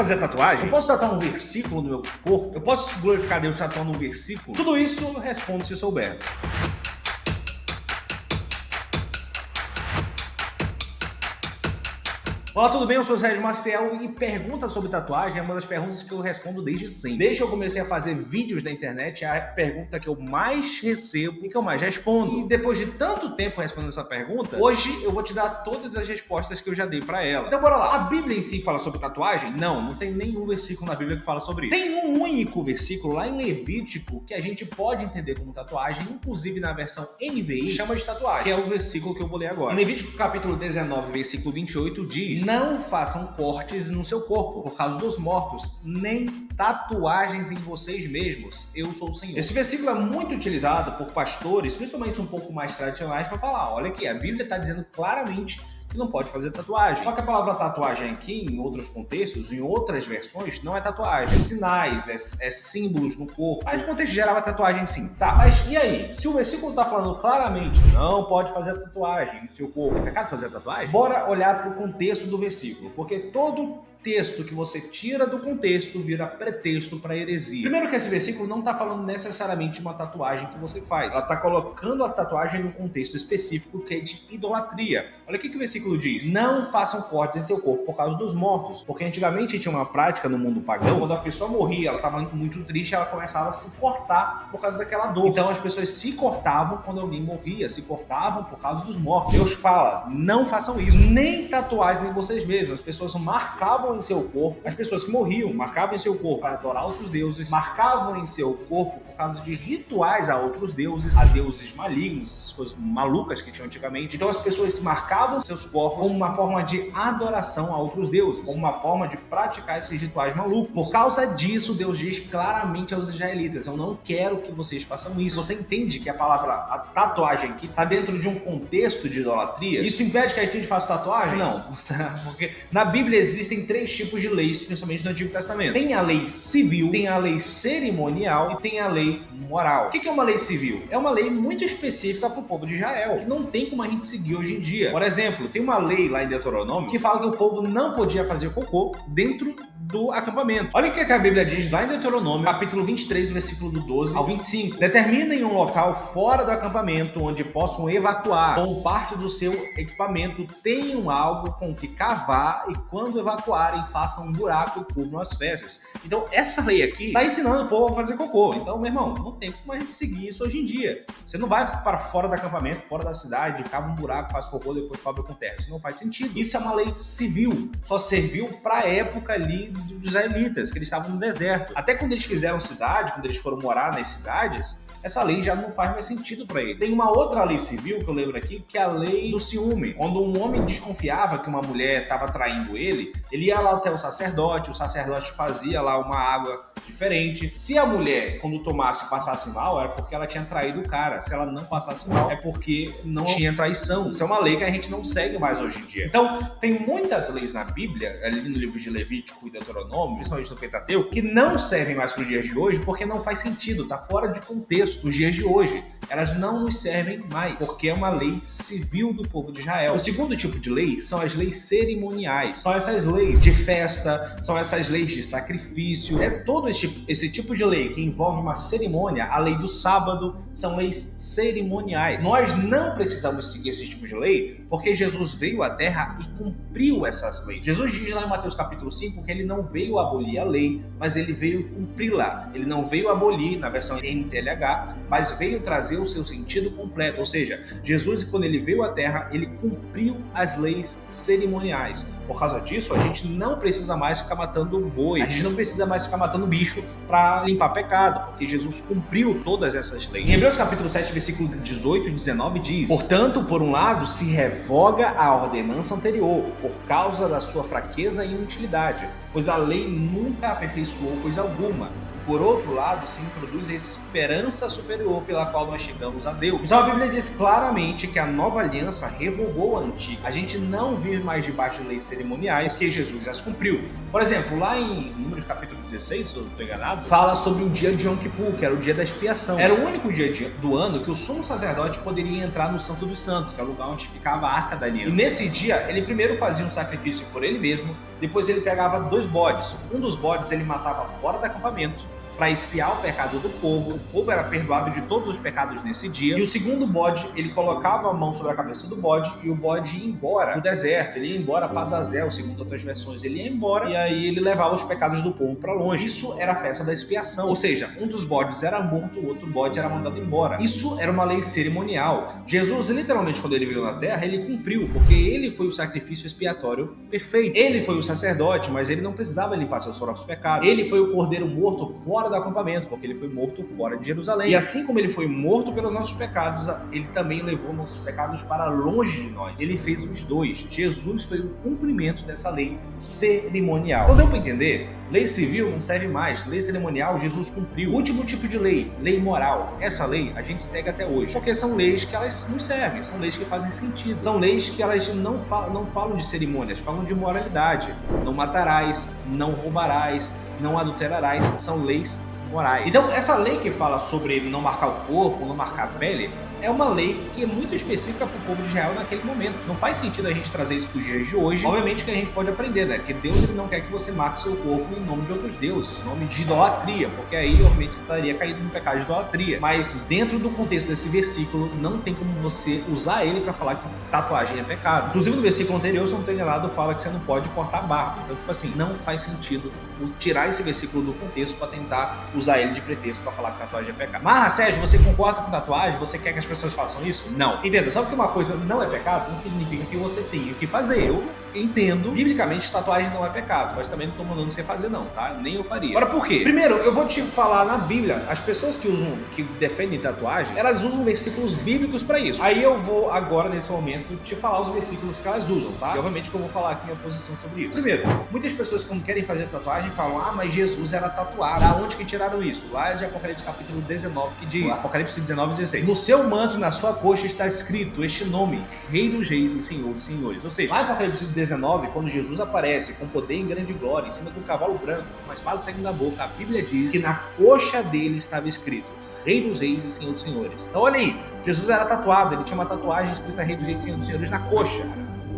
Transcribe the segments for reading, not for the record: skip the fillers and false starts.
fazer tatuagem? Eu posso tatuar um versículo no meu corpo? Eu posso glorificar Deus tatuando um versículo? Tudo isso eu respondo se souber. Olá, tudo bem? Eu sou o Sérgio Maciel e pergunta sobre tatuagem é uma das perguntas que eu respondo desde sempre. Desde que eu comecei a fazer vídeos na internet, é a pergunta que eu mais recebo e que eu mais respondo. E depois de tanto tempo respondendo essa pergunta, hoje eu vou te dar todas as respostas que eu já dei pra ela. Então bora lá. A Bíblia em si fala sobre tatuagem? Não tem nenhum versículo na Bíblia que fala sobre isso. Tem um único versículo lá em Levítico que a gente pode entender como tatuagem, inclusive na versão NVI, chama de tatuagem, que é o versículo que eu vou ler agora. Em Levítico capítulo 19, versículo 28 diz: não façam cortes no seu corpo por causa dos mortos, nem tatuagens em vocês mesmos. Eu sou o Senhor. Esse versículo é muito utilizado por pastores, principalmente um pouco mais tradicionais, para falar, olha aqui, a Bíblia está dizendo claramente que não pode fazer tatuagem. Só que a palavra tatuagem aqui, em outros contextos, em outras versões, não é tatuagem. É sinais, é símbolos no corpo. Mas no contexto geral é tatuagem sim. Tá, mas e aí? Se o versículo tá falando claramente não pode fazer tatuagem no seu corpo, é pecado fazer tatuagem? Bora olhar pro contexto do versículo, porque todo texto que você tira do contexto vira pretexto para heresia. Primeiro que esse versículo não está falando necessariamente de uma tatuagem que você faz. Ela está colocando a tatuagem num contexto específico que é de idolatria. Olha o que o versículo diz. Não façam cortes em seu corpo por causa dos mortos. Porque antigamente tinha uma prática no mundo pagão, quando a pessoa morria, ela estava muito triste, ela começava a se cortar por causa daquela dor. Então as pessoas se cortavam quando alguém morria, se cortavam por causa dos mortos. Deus fala, não façam isso. Nem tatuagens em vocês mesmos. As pessoas marcavam em seu corpo, as pessoas que morriam marcavam em seu corpo para adorar outros deuses, marcavam em seu corpo por causa de rituais a outros deuses, a deuses malignos, essas coisas malucas que tinham antigamente. Então as pessoas se marcavam seus corpos como uma forma de adoração a outros deuses, como uma forma de praticar esses rituais malucos. Por causa disso, Deus diz claramente aos israelitas, eu não quero que vocês façam isso. Você entende que a palavra a tatuagem aqui está dentro de um contexto de idolatria? Isso impede que a gente faça tatuagem? Não, porque na Bíblia existem três tipos de leis, principalmente no Antigo Testamento. Tem a lei civil, tem a lei cerimonial e tem a lei moral. O que é uma lei civil? É uma lei muito específica para o povo de Israel, que não tem como a gente seguir hoje em dia. Por exemplo, tem uma lei lá em Deuteronômio que fala que o povo não podia fazer cocô dentro do acampamento. Olha o que a Bíblia diz lá em Deuteronômio, capítulo 23, versículo do 12 ao 25. Determinem um local fora do acampamento onde possam evacuar. Com parte do seu equipamento, tenham algo com que cavar e quando evacuarem, façam um buraco e cubram as fezes. Então, essa lei aqui está ensinando o povo a fazer cocô. Então, meu irmão, não tem como a gente seguir isso hoje em dia. Você não vai para fora do acampamento, fora da cidade, cava um buraco, faz cocô, depois cobre com terra. Isso não faz sentido. Isso é uma lei civil. Só serviu para a época ali dos israelitas, que eles estavam no deserto. Até quando eles fizeram cidade, quando eles foram morar nas cidades, essa lei já não faz mais sentido para eles. Tem uma outra lei civil que eu lembro aqui, que é a lei do ciúme. Quando um homem desconfiava que uma mulher estava traindo ele, ele ia lá até o sacerdote fazia lá uma água diferente. Se a mulher, quando tomasse, passasse mal, era porque ela tinha traído o cara. Se ela não passasse mal, é porque não tinha traição. Isso é uma lei que a gente não segue mais hoje em dia. Então, tem muitas leis na Bíblia, ali no livro de Levítico e Deuteronômio, principalmente no Pentateuco, que não servem mais para os dias de hoje porque não faz sentido, tá fora de contexto. Nos dias de hoje, elas não nos servem mais, porque é uma lei civil do povo de Israel. O segundo tipo de lei são as leis cerimoniais. São essas leis de festa, são essas leis de sacrifício. É todo esse tipo de lei que envolve uma cerimônia. A lei do sábado são leis cerimoniais. Nós não precisamos seguir esse tipo de lei, porque Jesus veio à Terra e cumpriu essas leis. Jesus diz lá em Mateus capítulo 5 que ele não veio abolir a lei, mas ele veio cumpri-la. Ele não veio abolir, na versão NTLH, mas veio trazer o seu sentido completo. Ou seja, Jesus, quando ele veio à Terra, ele cumpriu as leis cerimoniais. Por causa disso, a gente não precisa mais ficar matando boi, a gente não precisa mais ficar matando bicho para limpar pecado, porque Jesus cumpriu todas essas leis. Em Hebreus capítulo 7, versículo 18 e 19 diz: portanto, por um lado, se revoga a ordenança anterior, por causa da sua fraqueza e inutilidade, pois a lei nunca aperfeiçoou coisa alguma. Por outro lado, se introduz a esperança superior pela qual nós chegamos a Deus. Então a Bíblia diz claramente que a nova aliança revogou a antiga. A gente não vive mais debaixo de leis cerimoniais que Jesus as cumpriu. Por exemplo, lá em Números capítulo 16, se eu não estou enganado, fala sobre o dia de Yom Kippur, que era o dia da expiação. Era o único dia do ano que o sumo sacerdote poderia entrar no Santo dos Santos, que é o lugar onde ficava a Arca da Aliança. E nesse dia, ele primeiro fazia um sacrifício por ele mesmo, depois ele pegava 2 bodes. Um dos bodes ele matava fora do acampamento, para expiar o pecado do povo. O povo era perdoado de todos os pecados nesse dia. E o segundo bode, ele colocava a mão sobre a cabeça do bode e o bode ia embora no deserto. Ele ia embora para Azazel, segundo outras versões. Ele ia embora e aí ele levava os pecados do povo para longe. Isso era a festa da expiação. Ou seja, um dos bodes era morto, o outro bode era mandado embora. Isso era uma lei cerimonial. Jesus, literalmente, quando ele veio na terra, ele cumpriu, porque ele foi o sacrifício expiatório perfeito. Ele foi o sacerdote, mas ele não precisava limpar seus próprios pecados. Ele foi o cordeiro morto fora do acampamento, porque ele foi morto fora de Jerusalém. E assim como ele foi morto pelos nossos pecados, ele também levou nossos pecados para longe de nós. Ele fez os dois. Jesus foi o cumprimento dessa lei cerimonial. Então deu para entender? Lei civil não serve mais. Lei cerimonial, Jesus cumpriu. O último tipo de lei, lei moral. Essa lei a gente segue até hoje, porque são leis que elas não servem, são leis que fazem sentido. São leis que elas não falam de cerimônias, falam de moralidade. Não matarás, não roubarás, não adulterarás, são leis morais. Então, essa lei que fala sobre não marcar o corpo, não marcar a pele, é uma lei que é muito específica para o povo de Israel naquele momento. Não faz sentido a gente trazer isso para os dias de hoje. Obviamente que a gente pode aprender, né? Que Deus ele não quer que você marque seu corpo em nome de outros deuses, em nome de idolatria, porque aí, obviamente, você estaria caído no pecado de idolatria. Mas, dentro do contexto desse versículo, não tem como você usar ele para falar que tatuagem é pecado. Inclusive, no versículo anterior, se eu não estou enganado, fala que você não pode cortar barba. Então, tipo assim, não faz sentido tirar esse versículo do contexto para tentar usar ele de pretexto para falar que tatuagem é pecado. Mas, Sérgio, você concorda com tatuagem? Você quer que as pessoas façam isso? Não. Entenda, sabe que uma coisa não é pecado? Não significa que você tenha que fazer. Eu entendo, biblicamente, tatuagem não é pecado, mas também não tô mandando você fazer não, tá? Nem eu faria. Agora, por quê? Primeiro, eu vou te falar na Bíblia, as pessoas que defendem tatuagem, elas usam versículos bíblicos pra isso. Aí eu vou agora, nesse momento, te falar os versículos que elas usam, tá? E obviamente que eu vou falar aqui minha posição sobre isso. Primeiro, muitas pessoas quando querem fazer tatuagem falam, mas Jesus era tatuado. Aonde que tiraram isso? Lá de Apocalipse capítulo 19 que diz, Apocalipse 19, 16. No seu manto, na sua coxa está escrito este nome, Rei dos Reis e Senhor dos Senhores. Ou seja, lá em Apocalipse 19, quando Jesus aparece com poder e grande glória em cima de um cavalo branco, com uma espada saindo da boca, a Bíblia diz que na coxa dele estava escrito Rei dos Reis e Senhor dos Senhores. Então olha aí, Jesus era tatuado, ele tinha uma tatuagem escrita Rei dos Reis e Senhor dos Senhores na coxa.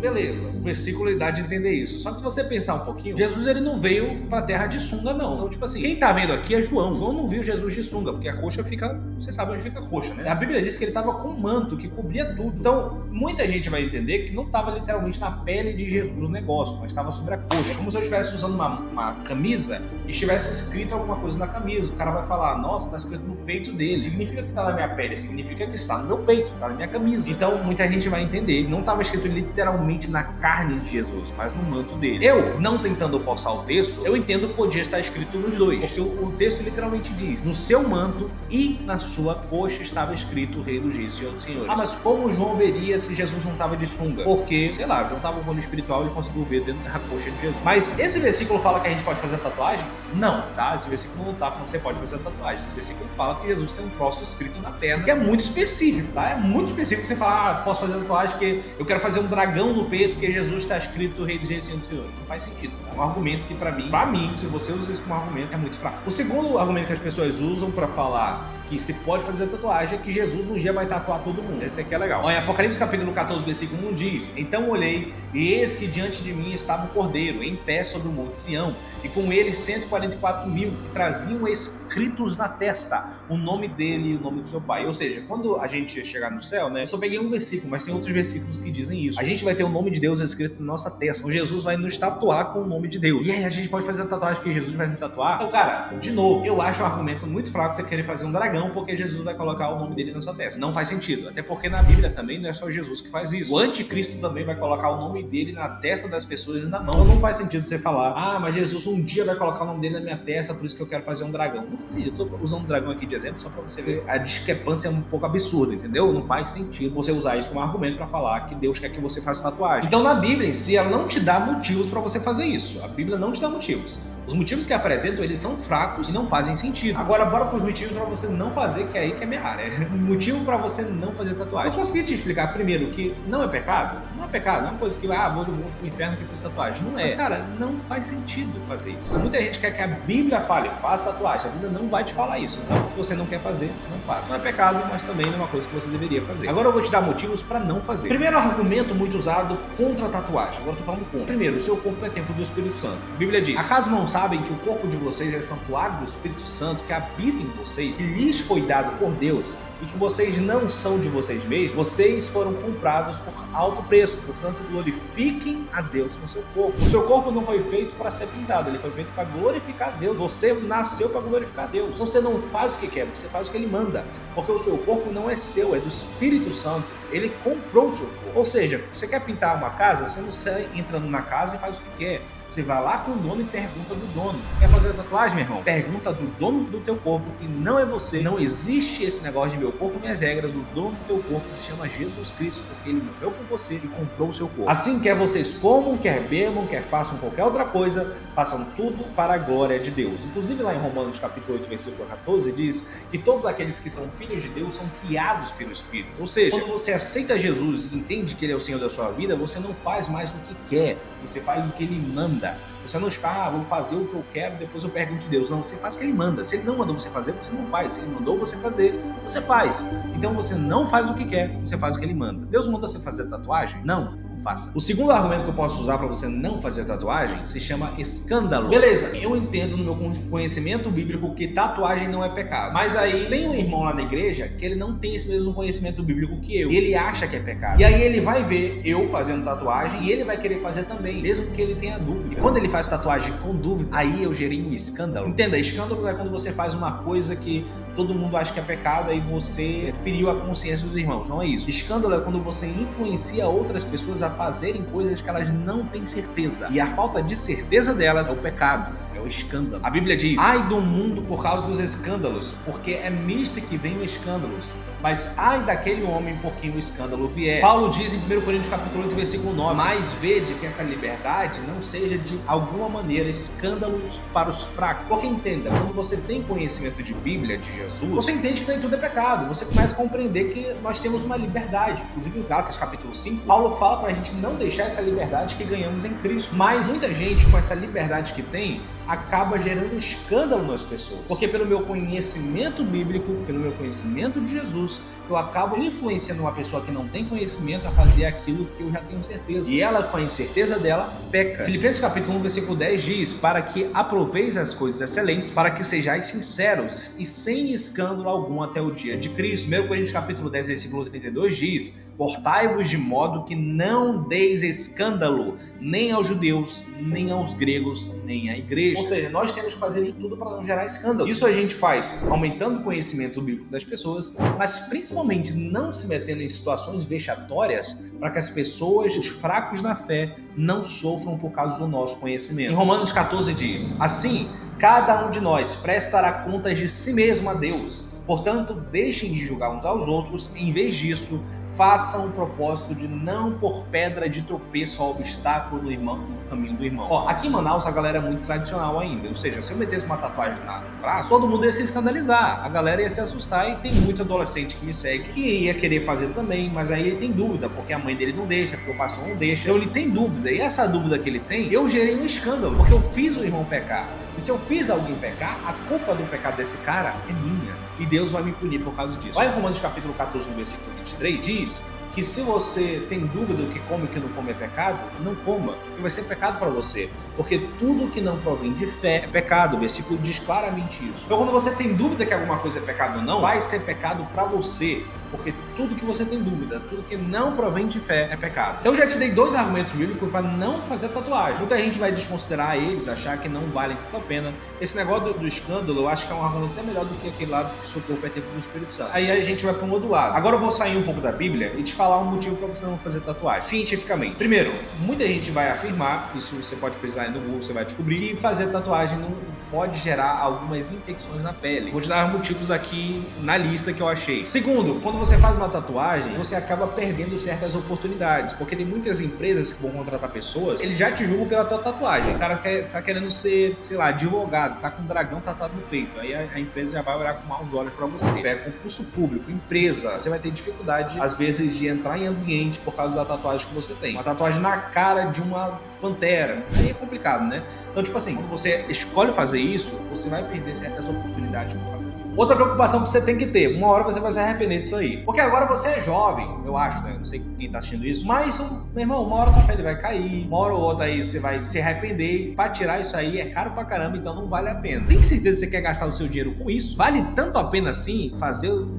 Beleza, o versículo ele dá de entender isso. Só que se você pensar um pouquinho, Jesus ele não veio pra terra de sunga, não. Então, tipo assim, quem tá vendo aqui é João. João não viu Jesus de sunga, porque a coxa fica... Você sabe onde fica a coxa, né? A Bíblia diz que ele tava com um manto que cobria tudo. Então, muita gente vai entender que não tava literalmente na pele de Jesus o negócio, mas estava sobre a coxa. Como se eu estivesse usando uma camisa e estivesse escrito alguma coisa na camisa. O cara vai falar, nossa, tá escrito no peito dele. Significa que tá na minha pele, significa que está no meu peito, tá na minha camisa. Então, muita gente vai entender. Não tava escrito literalmente na carne de Jesus, mas no manto dele. Eu, não tentando forçar o texto, eu entendo que podia estar escrito nos dois, porque o texto literalmente diz, no seu manto e na sua coxa estava escrito Rei dos Reis e Senhor dos Senhores. Mas como João veria se Jesus não estava de sunga? Porque, sei lá, João estava com o olho espiritual e conseguiu ver dentro da coxa de Jesus. Mas esse versículo fala que a gente pode fazer tatuagem? Não, tá? Esse versículo não tá falando que você pode fazer tatuagem. Esse versículo fala que Jesus tem um troço escrito na perna, que é muito específico, tá? É muito específico você falar, posso fazer tatuagem porque eu quero fazer um dragão no peito, porque Jesus está escrito Rei dos Reis e Senhor dos Senhores. Não faz sentido. É um argumento que pra mim, se você usa isso como argumento, é muito fraco. O segundo argumento que as pessoas usam pra falar que se pode fazer tatuagem é que Jesus um dia vai tatuar todo mundo. Esse aqui é legal. Olha, Apocalipse capítulo 14, versículo 1 diz, então olhei e eis que diante de mim estava o Cordeiro, em pé sobre o monte Sião, e com ele 144 mil que traziam escritos na testa o nome dele e o nome do seu pai. Ou seja, quando a gente chegar no céu, né, eu só peguei um versículo, mas tem outros versículos que dizem isso. A gente vai ter o nome de Deus escrito na nossa testa. Então Jesus vai nos tatuar com o nome de Deus. E aí a gente pode fazer a tatuagem que Jesus vai nos tatuar? Então, cara, de novo, eu acho um argumento muito fraco você querer fazer um dragão porque Jesus vai colocar o nome dele na sua testa. Não faz sentido. Até porque na Bíblia também não é só Jesus que faz isso. O anticristo também vai colocar o nome dele na testa das pessoas e na mão. Então não faz sentido você falar, mas Jesus um dia vai colocar o nome dele na minha testa, por isso que eu quero fazer um dragão. Não faz sentido. Eu tô usando um dragão aqui de exemplo só pra você ver a discrepância é um pouco absurda, entendeu? Não faz sentido você usar isso como argumento pra falar que Deus quer que você faça tatuagem. Então na Bíblia em si, ela não te dá motivos pra você fazer isso. A Bíblia não te dá motivos. Os motivos que apresentam, eles são fracos e não fazem sentido. Agora, bora para os motivos para você não fazer, que é aí que é minha área. O motivo para você não fazer tatuagem. Eu consegui te explicar primeiro que não é pecado? Não é pecado, não é uma coisa que, vou pro inferno que fez tatuagem. Não é. Mas, cara, não faz sentido fazer isso. Muita gente quer que a Bíblia fale, faça tatuagem. A Bíblia não vai te falar isso. Então, se você não quer fazer, não faça. Não é pecado, mas também não é uma coisa que você deveria fazer. Agora eu vou te dar motivos para não fazer. Primeiro argumento muito usado contra a tatuagem. Agora eu tô falando contra. Primeiro, o seu corpo é templo do Espírito Santo. A Bíblia diz: acaso não sabem que o corpo de vocês é santuário do Espírito Santo que habita em vocês, que lhes foi dado por Deus, e que vocês não são de vocês mesmos? Vocês foram comprados por alto preço, portanto glorifiquem a Deus com o seu corpo. O seu corpo não foi feito para ser pintado, ele foi feito para glorificar a Deus. Você nasceu para glorificar a Deus. Você não faz o que quer, você faz o que ele manda, porque o seu corpo não é seu, é do Espírito Santo. Ele comprou o seu corpo. Ou seja, você quer pintar uma casa, você não sai entrando na casa e faz o que quer. Você vai lá com o dono e pergunta do dono. Quer fazer tatuagem, meu irmão? Pergunta do dono do teu corpo, e não é você. Não existe esse negócio de meu corpo, minhas regras. O dono do teu corpo se chama Jesus Cristo, porque ele morreu por você e comprou o seu corpo. Assim, quer vocês comam, quer bebam, quer façam qualquer outra coisa, façam tudo para a glória de Deus. Inclusive lá em Romanos capítulo 8, versículo 14, diz que todos aqueles que são filhos de Deus são guiados pelo Espírito. Ou seja, quando você aceita Jesus e entende que ele é o Senhor da sua vida, você não faz mais o que quer, você faz o que ele manda. Você não espera, vou fazer o que eu quero, depois eu pergunto de Deus. Não, você faz o que ele manda. Se ele não mandou você fazer, você não faz. Se ele mandou você fazer, você faz. Então você não faz o que quer, você faz o que ele manda. Deus mandou você fazer tatuagem? Não. Faça. O segundo argumento que eu posso usar para você não fazer tatuagem se chama escândalo. Beleza, eu entendo no meu conhecimento bíblico que tatuagem não é pecado. Mas aí tem um irmão lá na igreja que ele não tem esse mesmo conhecimento bíblico que eu. E ele acha que é pecado. E aí ele vai ver eu fazendo tatuagem e ele vai querer fazer também, mesmo que ele tenha dúvida. E quando ele faz tatuagem com dúvida, aí eu gerei um escândalo. Entenda, escândalo é quando você faz uma coisa que todo mundo acha que é pecado e você feriu a consciência dos irmãos. Não é isso. Escândalo é quando você influencia outras pessoas a fazerem coisas que elas não têm certeza. E a falta de certeza delas é o pecado, é o escândalo. A Bíblia diz: ai do mundo por causa dos escândalos, porque é misto que vem os escândalos. Mas ai daquele homem por quem o escândalo vier. Paulo diz em 1 Coríntios capítulo 8, versículo 9: mas vede que essa liberdade não seja de alguma maneira escândalos para os fracos. Porque entenda, quando você tem conhecimento de Bíblia, de Jesus, você entende que nem tudo é pecado. Você começa a compreender que nós temos uma liberdade. Inclusive em Gálatas capítulo 5, Paulo fala para a gente não deixar essa liberdade que ganhamos em Cristo. Mas muita gente, com essa liberdade que tem, acaba gerando escândalo nas pessoas. Porque pelo meu conhecimento bíblico, pelo meu conhecimento de Jesus, eu acabo influenciando uma pessoa que não tem conhecimento a fazer aquilo que eu já tenho certeza. E ela, com a incerteza dela, peca. Filipenses capítulo 1, versículo 10 diz: para que aproveis as coisas excelentes, para que sejais sinceros e sem escândalo algum até o dia de Cristo. 1 Coríntios capítulo 10, versículo 32 diz: portai-vos de modo que não deis escândalo, nem aos judeus, nem aos gregos, nem à igreja. Ou seja, nós temos que fazer de tudo para não gerar escândalo. Isso a gente faz aumentando o conhecimento bíblico das pessoas, mas principalmente não se metendo em situações vexatórias para que as pessoas, os fracos na fé, não sofram por causa do nosso conhecimento. Em Romanos 14 diz: assim, cada um de nós prestará contas de si mesmo a Deus. Portanto, deixem de julgar uns aos outros, em vez disso, façam o propósito de não pôr pedra de tropeço ou obstáculo no caminho do irmão. Ó, aqui em Manaus a galera é muito tradicional ainda, ou seja, se eu metesse uma tatuagem no braço, todo mundo ia se escandalizar, a galera ia se assustar, e tem muito adolescente que me segue que ia querer fazer também, mas aí ele tem dúvida, porque a mãe dele não deixa, porque o pastor não deixa, então ele tem dúvida, e essa dúvida que ele tem, eu gerei um escândalo, porque eu fiz o irmão pecar. E se eu fiz alguém pecar, a culpa do pecado desse cara é minha. E Deus vai me punir por causa disso. Lá em Romanos capítulo 14, no versículo 23, diz que se você tem dúvida do que come e que não come é pecado, não coma, porque vai ser pecado para você. Porque tudo que não provém de fé é pecado. O versículo diz claramente isso. Então quando você tem dúvida que alguma coisa é pecado ou não, vai ser pecado para você. Porque tudo que você tem dúvida, tudo que não provém de fé é pecado. Então eu já te dei 2 argumentos bíblicos para não fazer tatuagem. Muita gente vai desconsiderar eles, achar que não valem tanta pena. Esse negócio do escândalo, eu acho que é um argumento até melhor do que aquele lado que o seu corpo é templo do Espírito Santo. Aí a gente vai para um outro lado. Agora eu vou sair um pouco da Bíblia e te falar um motivo para você não fazer tatuagem. Cientificamente. Primeiro, muita gente vai afirmar, isso você pode pesquisar vai no Google, você vai descobrir que fazer tatuagem não pode gerar algumas infecções na pele. Vou te dar motivos aqui na lista que eu achei. Segundo, quando você faz uma tatuagem, você acaba perdendo certas oportunidades, porque tem muitas empresas que vão contratar pessoas, eles já te julgam pela tua tatuagem. O cara tá querendo ser, sei lá, advogado, tá com um dragão tatuado no peito. Aí a empresa já vai olhar com maus olhos pra você. É concurso público, empresa, você vai ter dificuldade, às vezes, de entrar em ambiente por causa da tatuagem que você tem. Uma tatuagem na cara de uma pantera. Aí é complicado, né? Então, tipo assim, quando você escolhe fazer isso, você vai perder certas oportunidades por causa disso. Outra preocupação que você tem que ter, uma hora você vai se arrepender disso aí. Porque agora você é jovem, eu acho, né? Não sei quem tá assistindo isso, mas, meu irmão, uma hora tua pele vai cair, uma hora ou outra aí você vai se arrepender. Pra tirar isso aí é caro pra caramba, então não vale a pena. Tem certeza que você quer gastar o seu dinheiro com isso? Vale tanto a pena assim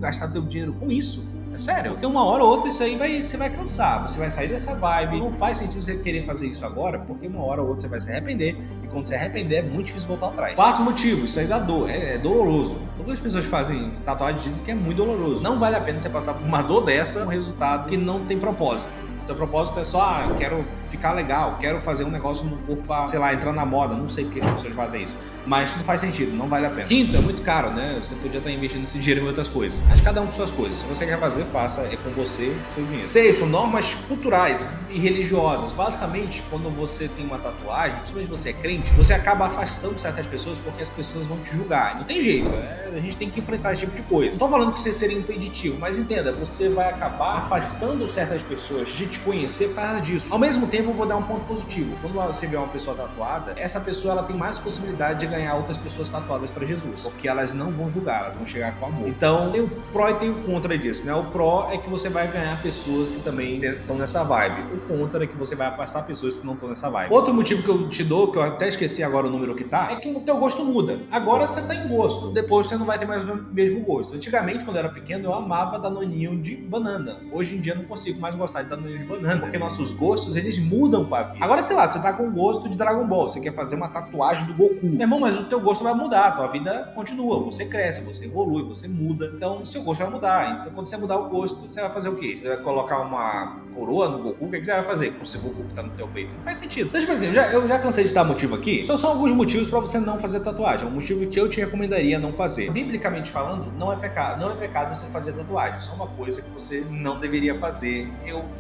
gastar teu dinheiro com isso? É sério, porque uma hora ou outra isso aí você vai cansar, você vai sair dessa vibe. Não faz sentido você querer fazer isso agora, porque uma hora ou outra você vai se arrepender, e quando se arrepender é muito difícil voltar atrás. Quarto motivo, isso aí dá dor, é doloroso. Todas as pessoas que fazem tatuagem dizem que é muito doloroso. Não vale a pena você passar por uma dor dessa, um resultado que não tem propósito. O seu propósito é só, quero ficar legal, quero fazer um negócio no corpo pra, sei lá, entrar na moda. Não sei porque as pessoas fazem isso, mas não faz sentido, não vale a pena. Quinto, é muito caro, né? Você podia estar investindo esse dinheiro em outras coisas. Mas cada um com suas coisas. Se você quer fazer, faça. É com você, o seu dinheiro. Sexto, normas culturais e religiosas. Basicamente, quando você tem uma tatuagem, principalmente se você é crente, você acaba afastando certas pessoas porque as pessoas vão te julgar. Não tem jeito, a gente tem que enfrentar esse tipo de coisa. Não tô falando que você seria impeditivo, mas entenda, você vai acabar afastando certas pessoas de te conhecer por causa disso. Ao mesmo tempo, eu vou dar um ponto positivo. Quando você vê uma pessoa tatuada, essa pessoa ela tem mais possibilidade de ganhar outras pessoas tatuadas para Jesus, porque elas não vão julgar, elas vão chegar com amor. Então, tem o pró e tem o contra disso, né? O pró é que você vai ganhar pessoas que também estão nessa vibe. O contra é que você vai afastar pessoas que não estão nessa vibe. Outro motivo que eu te dou, que eu até esqueci agora o número que tá, é que o teu gosto muda. Agora você tá em gosto, depois você não vai ter mais o mesmo gosto. Antigamente, quando eu era pequeno, eu amava danoninho de banana. Hoje em dia, eu não consigo mais gostar de danoninho de banana, porque nossos gostos, eles mudam com a vida. Agora, sei lá, você tá com gosto de Dragon Ball, você quer fazer uma tatuagem do Goku. Meu irmão, mas o teu gosto vai mudar, a tua vida continua, você cresce, você evolui, você muda, então o seu gosto vai mudar. Então, quando você mudar o gosto, você vai fazer o quê? Você vai colocar uma coroa no Goku? O que você vai fazer com esse Goku que tá no teu peito? Não faz sentido. Então, tipo assim, eu já cansei de dar motivo aqui, só são alguns motivos pra você não fazer tatuagem, um motivo que eu te recomendaria não fazer. Biblicamente falando, não é pecado você fazer tatuagem, só uma coisa que você não deveria fazer,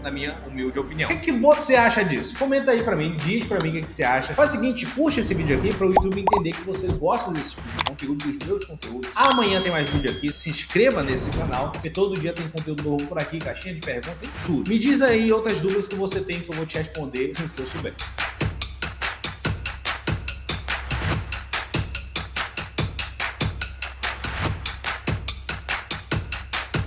na minha humilde opinião. O que você acha disso? Comenta aí pra mim, diz pra mim o que você acha. Faz o seguinte, curte esse vídeo aqui para o YouTube entender que você gosta desse tipo de conteúdo, dos meus conteúdos. Amanhã tem mais vídeo aqui, se inscreva nesse canal, porque todo dia tem conteúdo novo por aqui, caixinha de perguntas, tem tudo. Me diz aí outras dúvidas que você tem que eu vou te responder se eu souber.